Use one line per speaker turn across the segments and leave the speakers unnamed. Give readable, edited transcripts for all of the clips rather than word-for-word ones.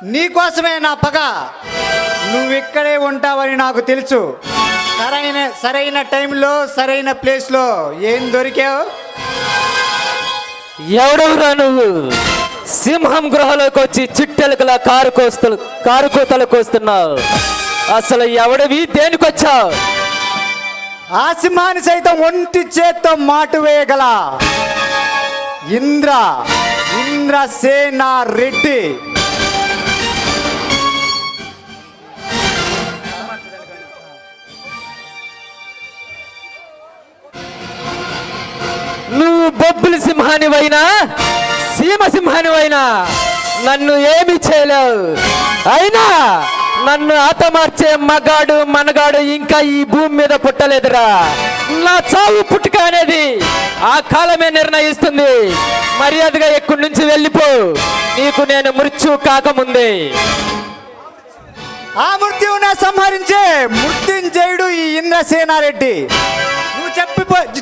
నీకోసమే నా పగ. నువ్విక్కడే ఉంటావని నాకు తెలుసు. సరైన టైంలో సరైన ప్లేస్లో ఏం దొరికావు?
ఎవడవురా నువ్వు? సింహం గృహలోకి వచ్చి చిట్టెలకలా కారు కోతలు కోస్తున్నావు. అసలు ఎవడవి? దేనికొచ్చావు?
ఆ సింహాన్ని సైతం ఒంటి చేత్తో మాటు వేయగల ఇంద్రసేన రెడ్డి.
నువ్వు బొబ్బుల సింహానివైనా సీమ సింహానివైనా నన్ను ఏమి చేయలేవు. అయినా నన్ను హతమార్చే మగాడు మనగాడు ఇంకా ఈ భూమి మీద పుట్టలేదురా. నా చావు పుట్టుక అనేది ఆ కాలమే నిర్ణయిస్తుంది. మర్యాదగా ఇక్కడి నుంచి వెళ్ళిపో. నీకు నేను మృత్యు కాకముందే.
ఆ మృత్యువునే సంహరించే మృత్యుంజయుడు ఈ ఇంద్రసేనారెడ్డి. నువ్వు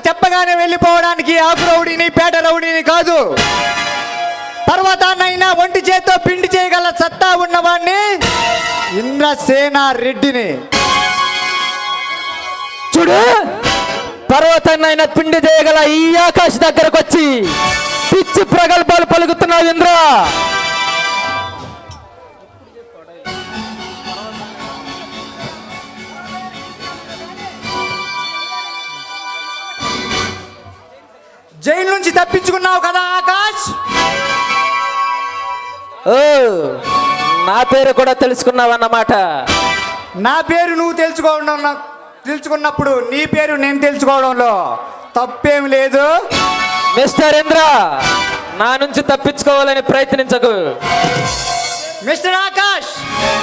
చెప్పగానే వెళ్ళిపోవడానికి ఆకు రౌడీని పేట రౌడీని కాదు, పర్వతాన్నైనా ఒంటి చేత్తో పిండి చేయగల సత్తా ఉన్నవాడిని ఇంద్రసేనారెడ్డిని.
చూడు, పర్వతాన్నైనా పిండి చేయగల ఈ ఆకాశ దగ్గరకు వచ్చి పిచ్చి ప్రగల్భాలు పలుకుతున్నావు ఇంద్ర.
జైలు నుంచి తప్పించుకున్నావు కదా ఆకాష్.
ఓ, నా పేరు కూడా తెలుసుకున్నావన్నమాట.
నా పేరు నువ్వు తెలుసుకున్నప్పుడు నీ పేరు నేను తెలుసుకోవడంలో తప్పేం లేదు.
మిస్టర్ ఇంద్ర, నా నుంచి తప్పించుకోవాలని ప్రయత్నించకు.
మిస్టర్ ఆకాష్,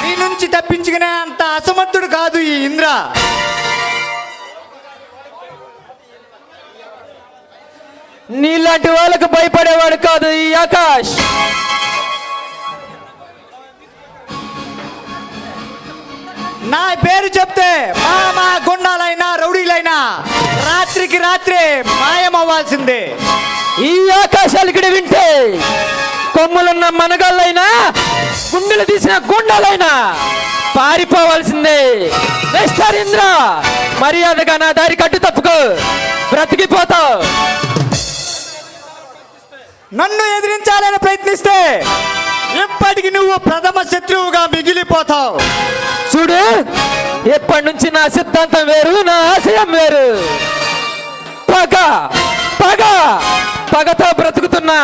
నీ నుంచి తప్పించుకునే అంత అసమర్థుడు కాదు ఈ ఇంద్ర.
నీలాంటి వాళ్ళకు భయపడేవాడు కాదు ఈ ఆకాష్.
నా పేరు చెప్తే మా గుండాలైనా రౌడీలైనా రాత్రికి రాత్రే మాయమవ్వాల్సిందే.
ఈ ఆకాశాలు ఇక్కడ వింటే కొమ్ములున్న మనగాళ్ళైనా గుండెలు తీసిన గుండాలైనా పారిపోవాల్సిందే. మిస్టర్ ఇంద్ర, మర్యాదగా నా దారి కట్టు తప్పుకో, బ్రతికిపోతావు.
నన్ను ఎదిరించాలని ప్రయత్నిస్తే ఇప్పటికి నువ్వు ప్రథమ శత్రువుగా మిగిలిపోతావు.
చూడు, ఎప్పటి నుంచి నా సిద్ధాంతం వేరు, నా ఆశయం వేరు. పగ పగ పగతో బ్రతుకుతున్నా.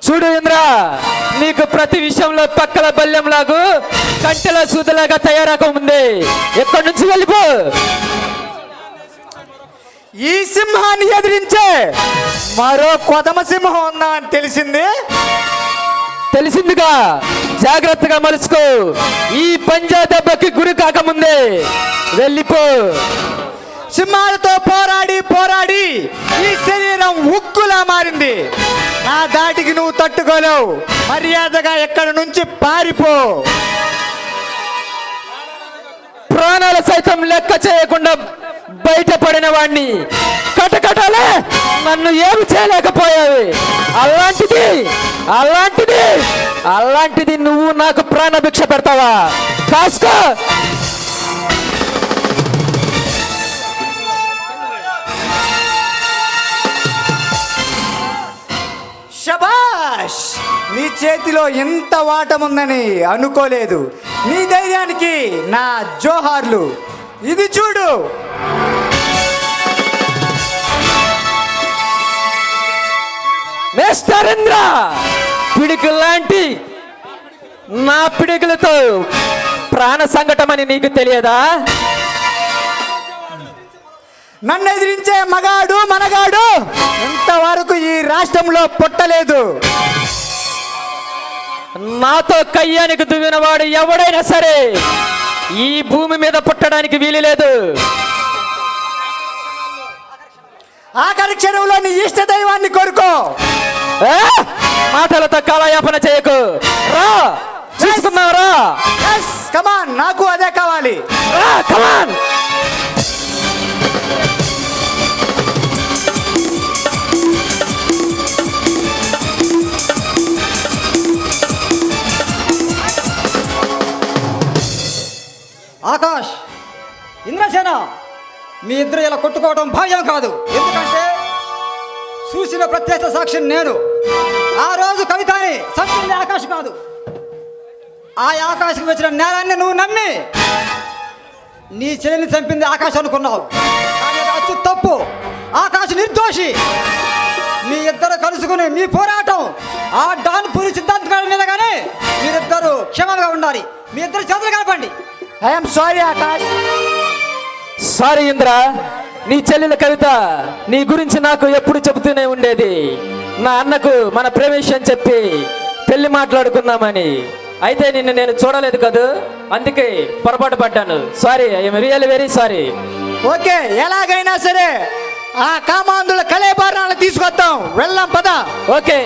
చూడు ఇంద్ర, నీకు ప్రతి విషయంలో పక్కల బల్యంలాగు కంటెల సూదలాగా తయారకముందే ఎక్కడి నుంచి వెళ్ళిపో.
ఈ సింహాన్ని ఎదిరించే మరో కొదమ సింహం ఉందా అని
తెలిసిందిగా. జాగ్రత్తగా మలుచుకో. ఈ పంజా దెబ్బకి గురి కాకముందే వెళ్ళిపో.
సింహాలతో పోరాడి ఈ శరీరం ఉక్కులా మారింది. నా దాటికి నువ్వు తట్టుకోలేవు. మర్యాదగా ఎక్కడి నుంచి పారిపో.
ప్రాణాలు సైతం లెక్క చేయకుండా బయటపడిన వాణ్ణి కటకటాలే నన్ను ఏమి చేయలేకపోయావి. అలాంటిది నువ్వు నాకు ప్రాణభిక్ష పెడతావా? కాసుకో.
శబాష్, నీ చేతిలో ఎంత వాటముందని అనుకోలేదు. నీ ధైర్యానికి నా జోహార్లు. ఇది చూడు.
మిస్టర్ ఇంద్ర, పిడికిలు లాంటి నా పిడికిలతో ప్రాణ సంకటమని నీకు తెలియదా?
నన్ను ఎదిరించే మగాడు మనగాడు ఇంతవరకు ఈ రాష్ట్రంలో పుట్టలేదు.
నాతో కయ్యానికి దువ్వినవాడు ఎవడైనా సరే ఈ భూమి మీద పుట్టడానికి వీలు లేదు.
ఆఖరి క్షణంలో నీ ఇష్ట దైవాన్ని కోరుకో.
మాటలతో కాలయాపన చేయకు. రా, చూసుకున్నావురా.
కమాన్, నాకు అదే కావాలి.
రా, కమాన్.
మీ ఇద్దరు ఇలా కొట్టుకోవడం భావ్యం కాదు. ఎందుకంటే చూసిన ప్రత్యక్ష సాక్షిని నేను. ఆ రోజు కవితని చంపింది ఆకాశ్ కాదు. ఆ ఆకాశకు వచ్చిన నేరాన్ని నువ్వు నమ్మి నీ చెల్లిని చంపింది ఆకాశం అనుకున్నావు. కానీ అది అచ్చు తప్పు. ఆకాశ్ నిర్దోషి. మీ ఇద్దరు కలుసుకుని మీ పోరాటం ఆ డాన్ పూరి సిద్ధాంత్ గారి మీద కానీ మీరిద్దరు క్షేమంగా ఉండాలి. మీ ఇద్దరు చేతులు కలపండి.
I'm sorry Akash.
Sorry Indra, నీ చెల్లెల కవిత నీ గురించి నాకు ఎప్పుడు చెబుతూనే ఉండేది. నా అన్నకు మన ప్రేమ విషయం చెప్పి పెళ్లి మాట్లాడుకుందామని. అయితే నిన్ను నేను చూడలేదు కదూ, అందుకే పొరపాటు పడ్డాను. Sorry, I'm really very sorry.
Okay, ఎలాగైనా సరే ఆ కామాంధుల కళేబారాలను తీసుకొద్దాం. వెళ్దాం పద.
ఓకే.